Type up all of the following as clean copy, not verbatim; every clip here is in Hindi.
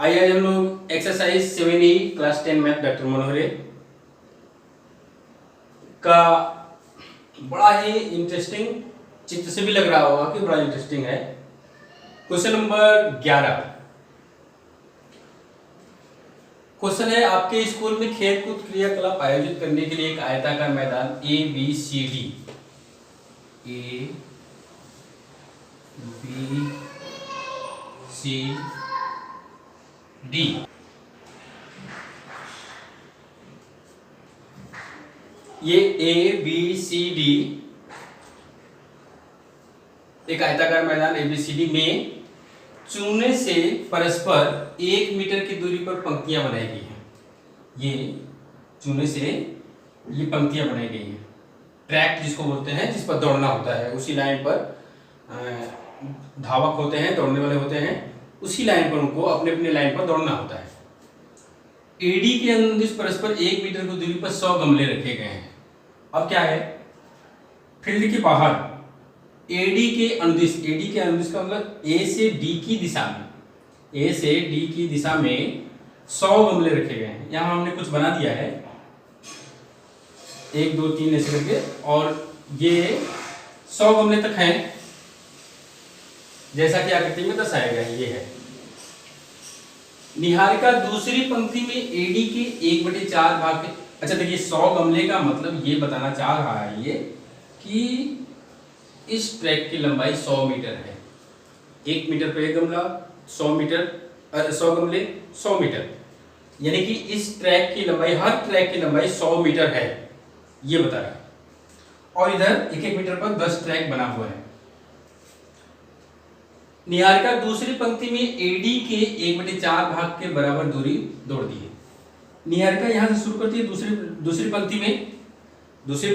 आइए आज हम लोग exercise 7E class 10 math doctor Manohare का बड़ा ही इंटरेस्टिंग, चित्र से भी लग रहा होगा कि बड़ा इंटरेस्टिंग है। Question number 11। क्वेश्चन है, आपके स्कूल में खेल कूद क्रियाकलाप आयोजित करने के लिए एक आयताकार मैदान ABCD ये ABCD एक आयताकार मैदान ABCD में चूने से परस्पर 1 मीटर की दूरी पर पंक्तियां बनाई गई हैं। ये चूने से ये पंक्तियां बनाई गई हैं। ट्रैक जिसको बोलते हैं, जिस पर दौड़ना होता है, उसी लाइन पर धावक होते हैं, दौड़ने वाले होते हैं, उसी लाइन पर उनको अपने अपने लाइन पर दौड़ना होता है। एडी के अनुदिश परस्पर 1 मीटर की दूरी पर 100 गमले रखे गए हैं। अब क्या है, फील्ड के बाहर एडी के अनुदिश का मतलब A से D की दिशा में, A से D की दिशा में 100 गमले रखे गए हैं। यहां हमने कुछ बना दिया है, 1 2 3 ऐसे करके, और ये 100 गमले तक हैं जैसा कि आकृति में दर्शाया गया है। ये है निहारिका दूसरी पंक्ति में एडी के 1/4 भाग के। अच्छा देखिए, 100 गमले का मतलब ये बताना चाह रहा है ये कि इस ट्रैक की लंबाई 100 मीटर है। 1 मीटर पर 1 गमला, 100 गमले 100 मीटर, यानी कि इस ट्रैक की लंबाई, हर ट्रैक की लंबाई 100 मीटर है, ये बता रहा है। और इधर 1-1 मीटर पर 10 ट्रैक बना हुआ है। निहारिका दूसरी पंक्ति में एडी के 1/4 भाग के बराबर दूरी दौड़ती है। निहारिका यहां से शुरू करती है, दूसरी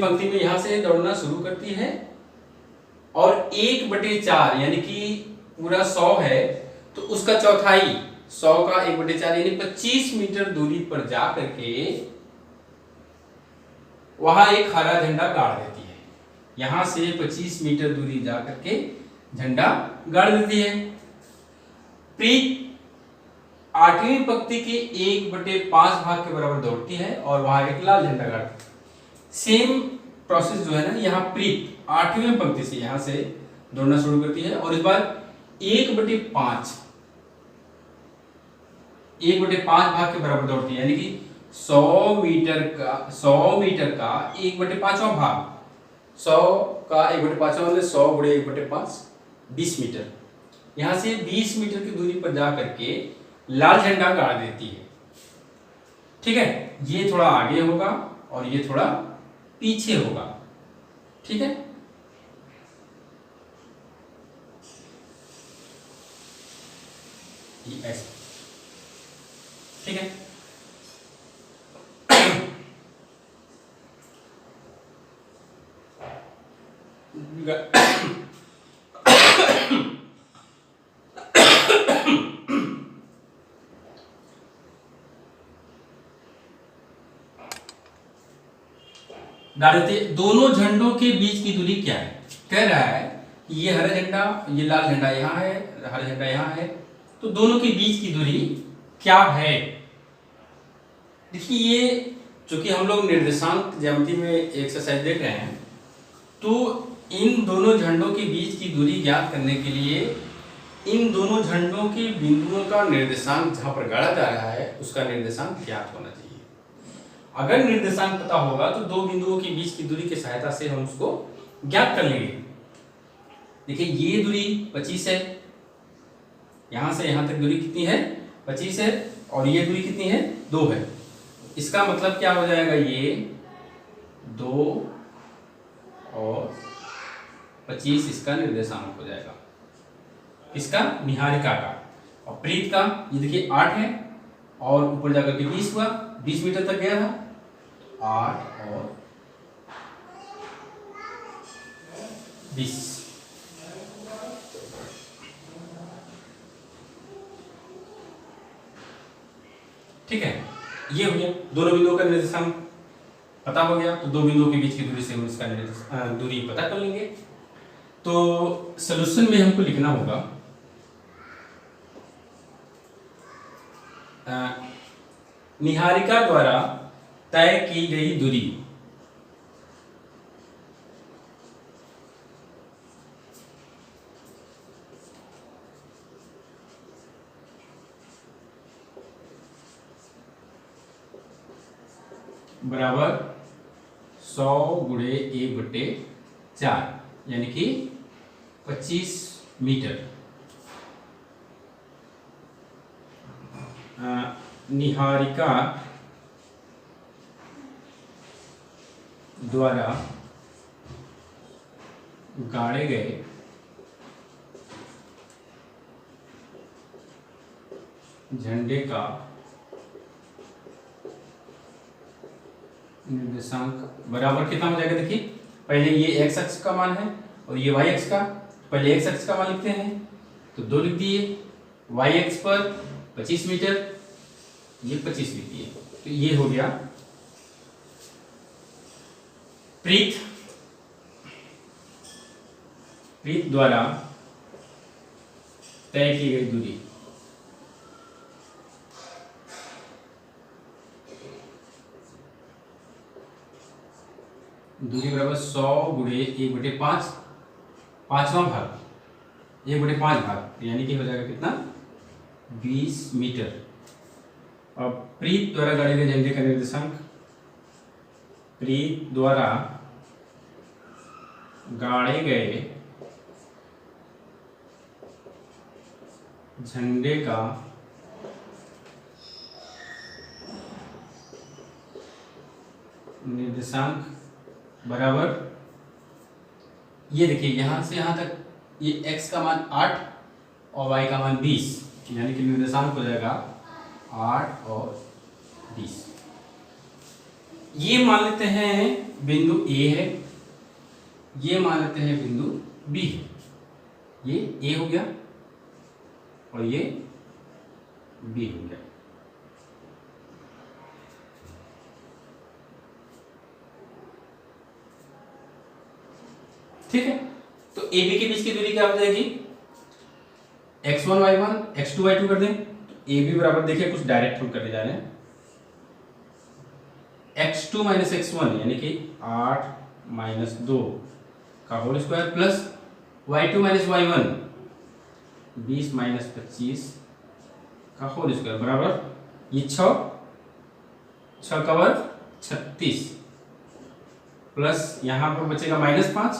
पंक्ति में यहां से दौड़ना शुरू करती है, और 1/4 यानी कि पूरा 100 है तो उसका चौथाई, 100 का 1/4 यानी 25 मीटर दूरी पर जा करके वहां एक हरा झंडा गाड़ देती है। यहां से 25 मीटर दूरी जा करके झंडा गाड़ देती है। प्रीत 8वीं पंक्ति के 1/5 भाग के बराबर दौड़ती है और वहां एक लाल झंडा गाड़ती है। सेम प्रोसेस जो है ना, यहाँ प्रीत 8वीं पंक्ति से यहां से दौड़ना शुरू करती है, और इस बार 1/5 भाग के बराबर दौड़ती है, यानी कि 100 मीटर का 1/5वां भाग, 100 का 1/5वां मतलब 100 × 1/5 20 मीटर। यहां से 20 मीटर की दूरी पर जा करके लाल झंडा गाड़ देती है। ठीक है, ये थोड़ा आगे होगा और ये थोड़ा पीछे होगा। ठीक है, ये ऐसे। ठीक है, दोनों झंडों के बीच की दूरी क्या है? कह रहा है कि ये हरा झंडा, ये लाल झंडा यहाँ है, हरा झंडा यहाँ है, तो दोनों के बीच की दूरी क्या है? देखिए, ये चूंकि हम लोग निर्देशांक ज्यामिति में एक्सरसाइज देख रहे हैं, तो इन दोनों झंडों के बीच की दूरी ज्ञात करने के लिए इन दोनों झंडों के बिंदुओं का निर्देशांक जहां पर गाड़ा जा रहा है उसका निर्देशांक ज्ञात होना चाहिए। अगर निर्देशांक पता होगा तो दो बिंदुओं के बीच की दूरी की सहायता से हम उसको ज्ञात कर लेंगे। देखिए, ये दूरी 25 है, यहां से यहां तक दूरी कितनी है? 25 है, और ये दूरी कितनी है? 2 है। इसका मतलब क्या हो जाएगा? ये 2 और 25 इसका निर्देशांक हो जाएगा। इसका निहारिका का। और प्रीत का ये देखिए 8 है, और ऊपर जाकर के 20 हुआ, 20 मीटर तक गया था। 8 और 20। ठीक है, ये हो गया। दोनों बिंदुओं का निर्देशांक पता हो गया, तो दो बिंदुओं के बीच की दूरी से हम इसका दूरी पता कर लेंगे। तो सॉल्यूशन में हमको लिखना होगा निहारिका द्वारा तय की गई दूरी बराबर 100 गुणे 1/4 यानी कि 25 मीटर। निहारिका द्वारा गाड़े गए झंडे का निर्देशांक बराबर कितना हो जाएगा? देखिए पहले ये एक्स अक्ष का मान है और ये वाई अक्ष का। पहले एक्स अक्ष का मान लिखते हैं तो 2 लिख दिए, वाई अक्ष पर 25 मीटर, ये 25 लिख दिए। तो ये हो गया प्रीत द्वारा तय की गई दूरी। दूरी बराबर 100 गुणे 1/5, 5वां भाग 1/5 भाग, यानी कि हो जाएगा कितना? 20 मीटर। अब प्रीत द्वारा गाड़े गए झंडे का निर्देशांक, प्रीत द्वारा गाड़े गए झंडे का निर्देशांक बराबर, ये देखिए यहां से यहां तक ये x का मान 8 और y का मान 20, यानी कि निर्देशांक हो जाएगा 8 और 20। ये मान लेते हैं बिंदु A है, ये मान लेते हैं बिंदु B है। ये A हो गया और ये B हो गया। ठीक है, तो AB के बीच की दूरी क्या हो जाएगी? x1 y1 x2 y2 कर दें तो AB बराबर, देखिए कुछ डायरेक्ट हम करने जा रहे हैं, x2 माइनस x1 यानी कि 8 माइनस 2 का whole square plus y2 minus y1 20 minus 25 का होल स्क्वायर बराबर ये 6 का वर्ग 36 प्लस यहां पर बचेगा -5,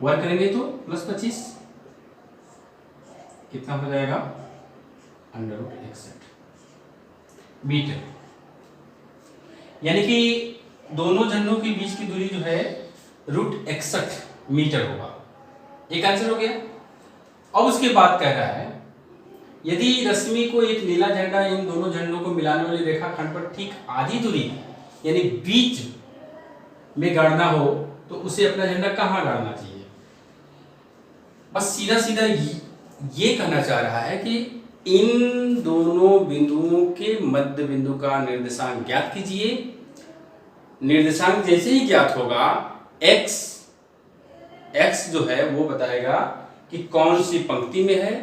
वर्ग करेंगे तो +25, कितना हो जाएगा? √61 मीटर। यानी कि दोनों झंडों के बीच की दूरी जो है √61 मीटर होगा। एक आंसर हो गया। अब उसके बाद कह रहा है यदि रश्मि को एक नीला झंडा इन दोनों झंडों को मिलाने वाली रेखाखंड पर ठीक आधी दूरी यानी बीच में गाड़ना हो तो उसे अपना झंडा कहाँ गाड़ना चाहिए? बस सीधा सीधा ये कहना चाह रहा है कि इन दोनों बिंदुओं के मध्य बिंदु का निर्देशांक ज्ञात कीजिए। निर्देशांक जैसे ही ज्ञात होगा x जो है वो बताएगा कि कौन सी पंक्ति में है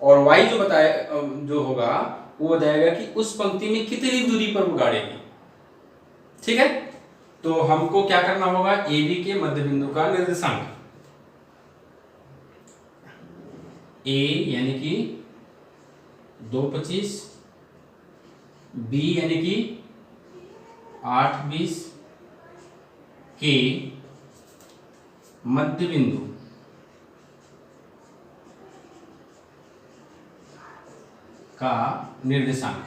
और y जो होगा वो बताएगा कि उस पंक्ति में कितनी दूरी पर वो गाड़ेगी। ठीक है, तो हमको क्या करना होगा? AB के मध्य बिंदु का निर्देशांक A यानी कि 225, B यानी कि 820 के मध्य बिंदु का निर्देशांक।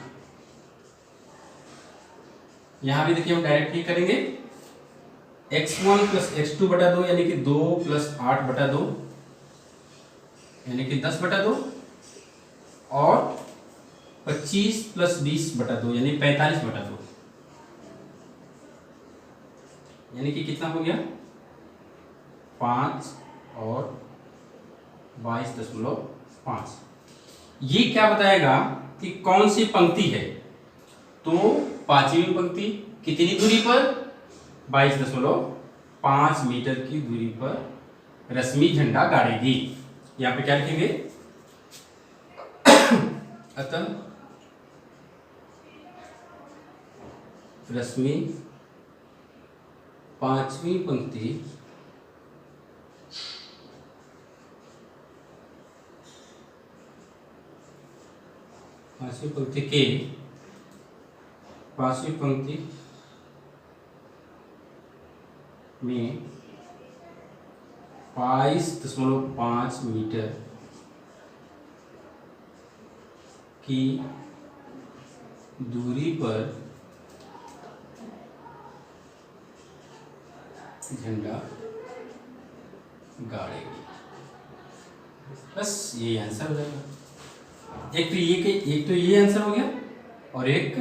यहां भी देखिए हम डायरेक्ट ही करेंगे, x1 प्लस x2 बटा 2 यानी कि 2 प्लस 8 बटा 2 यानी कि 10 बटा 2 और 25 प्लस 20 बटा 2 यानी 45 बटा 2 यानी कि कितना हो गया? 5 और 22.5। ये क्या बताएगा कि कौन सी पंक्ति है? तो 5वीं पंक्ति कितनी दूरी पर? 22.5 मीटर की दूरी पर रश्मि झंडा गाड़ेगी। यहाँ पे क्या लिखेंगे? अतः रश्मि पांचवी पंक्ति के पांचवी पंक्ति में 22.5 मीटर की दूरी पर झंडा गाड़ेगी। बस ये आंसर हो जाएगा। एक तो ये आंसर हो गया और एक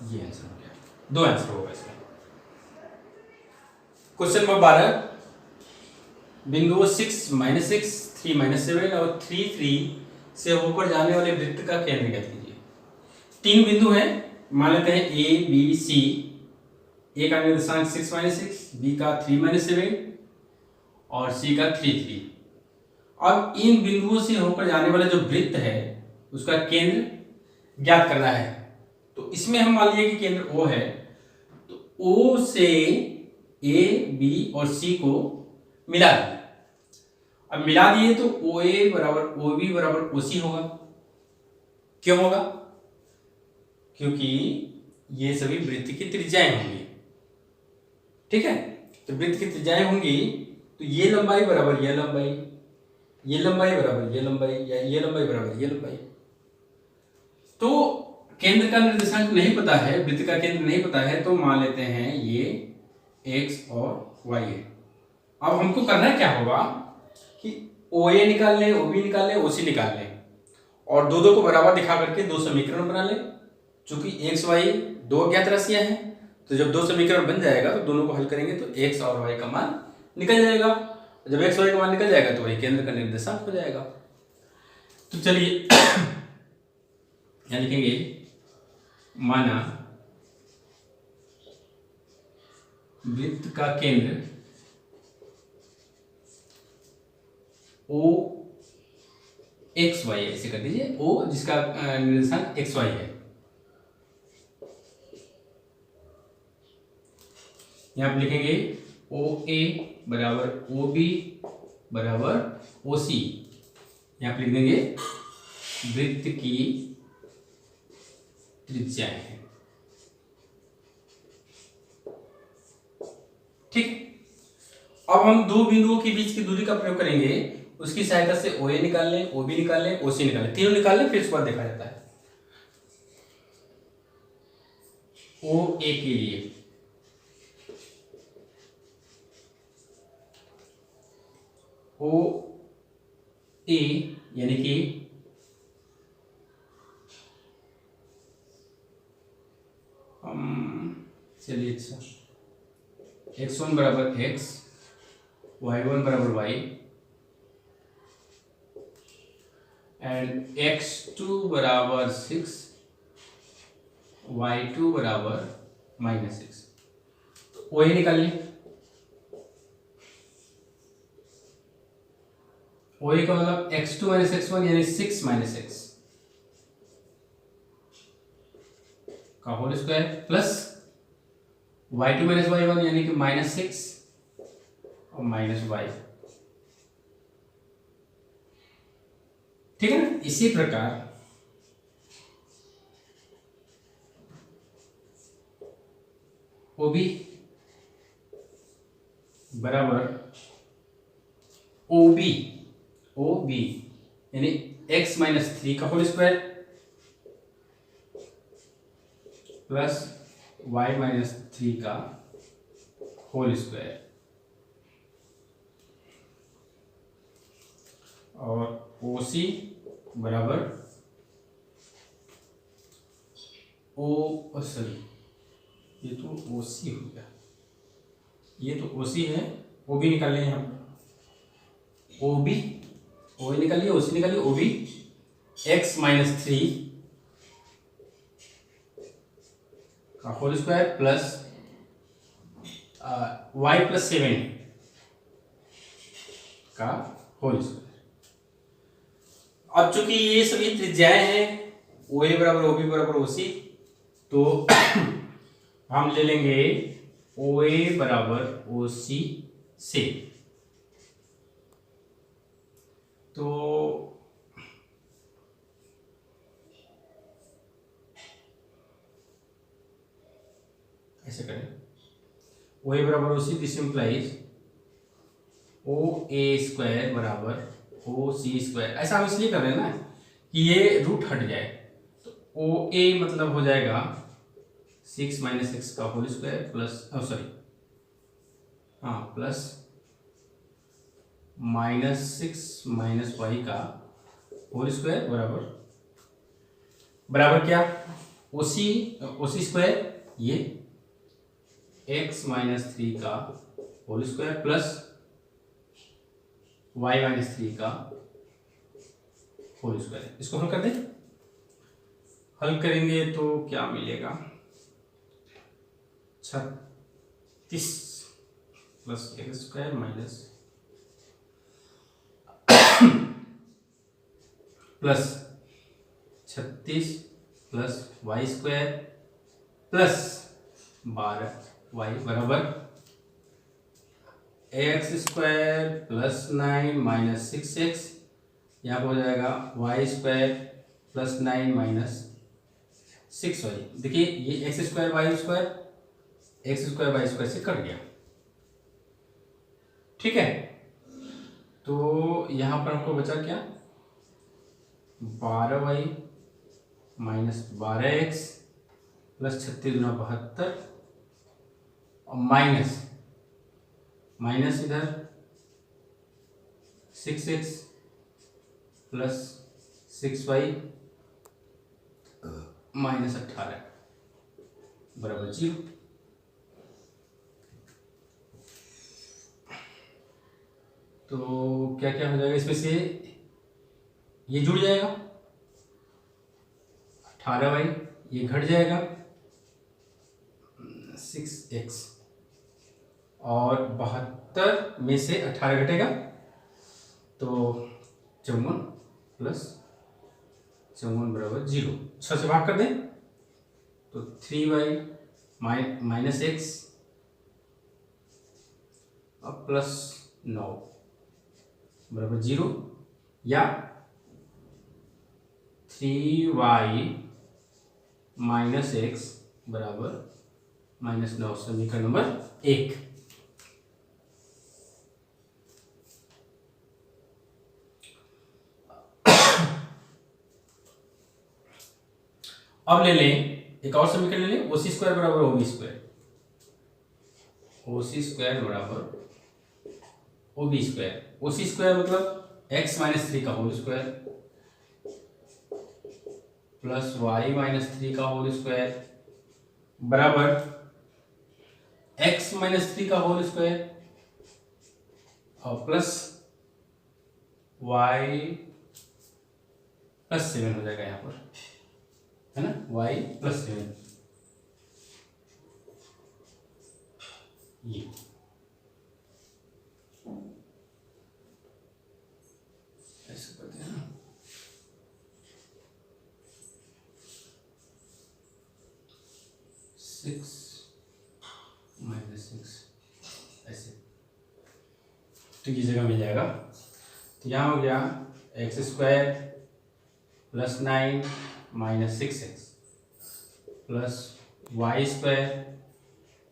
ये आंसर हो गया, दो आंसर होगा इसमें। क्वेश्चन नंबर 12, बिंदुओं 6, -6, 3, -7 और 3, 3 से होकर जाने वाले वृत्त का केंद्र ज्ञात कीजिए। 3 बिंदु हैं, मान लेते हैं ए बी सी। ए का निर्देशांक 6, -6, बी का 3, -7 और सी का 3, 3। अब इन बिंदुओं से होकर जाने वाला जो वृत्त है उसका केंद्र ज्ञात करना है। तो इसमें हम मान लिए कि केंद्र O है, तो O से A, B और C को मिला दिए। अब मिला दिए तो OA बराबर OB बराबर OC होगा। क्यों होगा? क्योंकि ये सभी वृत्त की त्रिज्याएं होंगी। ठीक है, तो वृत्त की त्रिज्याएं होंगी तो ये लंबाई बराबर ये लंबाई, ये लंबाई बराबर ये लंबाई, या ये लंबाई बराबर ये लंबाई। तो केंद्र का निर्देशांक नहीं पता है, वृत्त का केंद्र नहीं पता है, तो मान लेते हैं ये x और y है। अब हमको करना क्या होगा कि OA निकाल लें, OB निकाल लें, OC निकाल लें और दो को बराबर दिखा करके दो समीकरण बना लें। चूंकि x y दो अज्ञात राशियां हैं, तो जब दो समीकरण बन जाएगा तो दोनों को हल करेंगे तो x और y का मान निकल जाएगा। जब x y का मान निकल जाएगा तो वही केंद्र का निर्देशांक हो जाएगा। तो चलिए यहां लिखेंगे, माना वृत्त का केंद्र O x y है, ऐसे कर दीजिए। O जिसका निर्देशांक x y है, यहां आप लिखेंगे OA बराबर OB बराबर OC। यहां आप लिख देंगे वृत्त की त्रिज्याएं हैं। ठीक, अब हम दो बिंदुओं के बीच की दूरी का प्रयोग करेंगे। उसकी सहायता से OA निकाल लें, OB निकाल लें, OC निकाल लें, तीनों निकाल लें, फिर उसके बाद देखा जाता है। OA के लिए OA यानी कि चलिए अच्छा, x1 बराबर x, y1 बराबर y एंड x2 बराबर 6, y2 बराबर -6। तो OA निकाल लें। OA का मतलब x2 - x1 यानी 6 - x का whole square plus y2 - y1 यानी कि -6 और -y। ठीक है ना। इसी प्रकार OB बराबर OB यानी x - 3 का होल स्क्वायर प्लस y - 3 का होल स्क्वायर और OC बराबर सॉरी ये तो OC हो गया, ये तो OC है। OB निकाल लें यहाँ पर, OA निकालिए, OC निकालिए, OB x - 3 का होल स्क्वायर प्लस y + 7 का होल स्क्वायर। अब चूंकि ये सभी त्रिज्याएं हैं, OA बराबर OB बराबर OC, तो हम ले लेंगे ओ ए बराबर ओ सी से। तो ऐसे करें, ओ ए बराबर O C, this implies O A square बराबर ओ सी स्क्वायर। ऐसा हम इसलिए कर रहे हैं ना कि ये रूट हट जाए। तो ओ ए मतलब हो जाएगा 6 माइनस एक्स का होल स्क्वायर प्लस, सॉरी, हाँ, प्लस -6 माइनस वाई का होल स्क्वायर बराबर बराबर क्या, ओसी स्क्वायर, ये x माइनस 3 का whole square plus y minus 3 का होल स्क्वायर। इसको हल कर दें। हल करेंगे तो क्या मिलेगा, 36 plus X square minus plus 36 plus Y square plus 12y बराबर x square plus 9 minus 6x, यहाँ पर हो जाएगा Y square plus 9 minus 6y। देखिए ये एक्स स्क्वायर वाई स्क्वायर से कट गया, ठीक है। तो यहाँ पर हमको बचा क्या, 12y माइनस 12x प्लस 36 गुना 72 और माइनस इधर 6x प्लस 6y माइनस 18 बराबर 0। तो क्या क्या हो जाएगा इसमें से, ये जुड़ जाएगा 18y, ये घट जाएगा 6x और 72 में से 18 घटेगा तो 54 प्लस 54 बराबर 0। 6 से भाग कर दें तो 3y माइनस एक्स और प्लस 9 बराबर 0, या 3y माइनस एक्स बराबर -9, समीकरण नंबर 1। अब ले लें एक और समीकरण ले लें, ओसी स्क्वायर बराबर ओबी स्क्वायर, ओसी स्क्वायर बराबर ओबी स्क्वायर। ओसी स्क्वायर मतलब x माइनस 3 का whole square plus y minus 3 का होल स्क्वायर बराबर x माइनस 3 का होल स्क्वायर और प्लस y प्लस 7 हो जाएगा यहाँ पर, है ना, y प्लस 7, ये ऐसे करते हैं ना, 6 माइनस 6 ऐसे, तो ये जगह मिल जाएगा। तो यहाँ हो गया X square plus 9 minus 6x plus Y square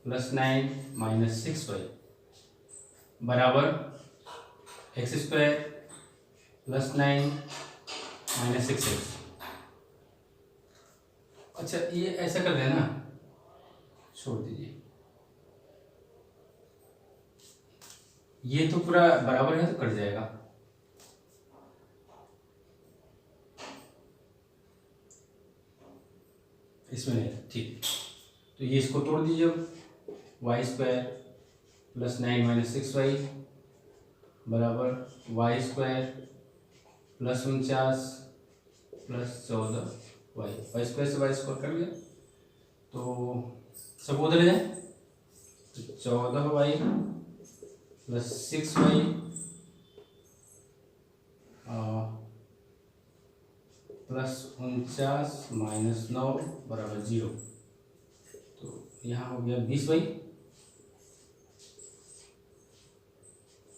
plus 9 minus 6y बराबर x square plus 9 minus 6x। अच्छा ये ऐसा कर देना, छोड़ दीजिए, ये तो पूरा बराबर है तो कट जाएगा। इसमें नहीं, ठीक, तो ये इसको तोड़ दीजिए। Y square plus 9 minus 6y बराबर Y square plus 49 plus 14y। Y square से वाई स्क्वायर कर लिया तो सब उधर ले जाए, तो 14y plus 6y plus 49 minus 9 बराबर 0। तो यहाँ हो गया 20y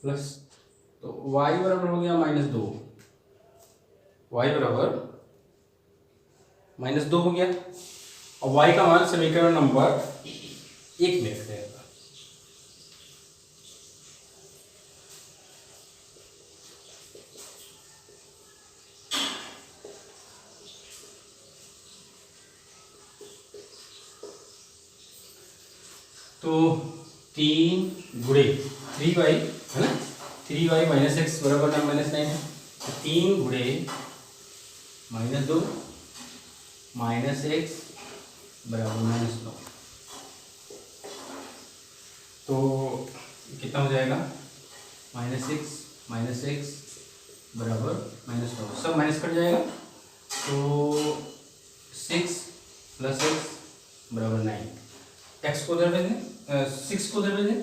प्लस, तो y बराबर हो गया -2, y बराबर -2 हो गया। और y का मान समीकरण नंबर 1 में रख देगा। तो 3 गुणे 3y है ना, 3y माइनस एक्स बराबर -9 है। 3 गुणे -2 माइनस एक्स बराबर -9, तो कितना हो जाएगा, -6 बराबर -9, सब माइनस कट जाएगा। तो 6 प्लस एक्स बराबर 9, एक्स को उधर भेज दें, 6 को उधर भेज दें,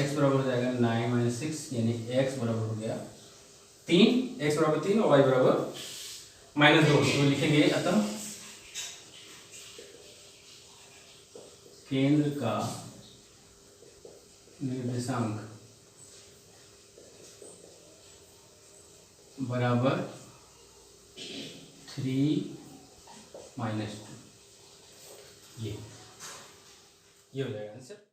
एक्स बराबर हो जाएगा 9 माइनस 6, यानी एक्स बराबर हो गया 3, एक्स बराबर 3 और वाई बराबर -2। तो लिखेंगे अतः केंद्र का निर्देशांक बराबर 3 - 2, ये हो जाएगा आंसर।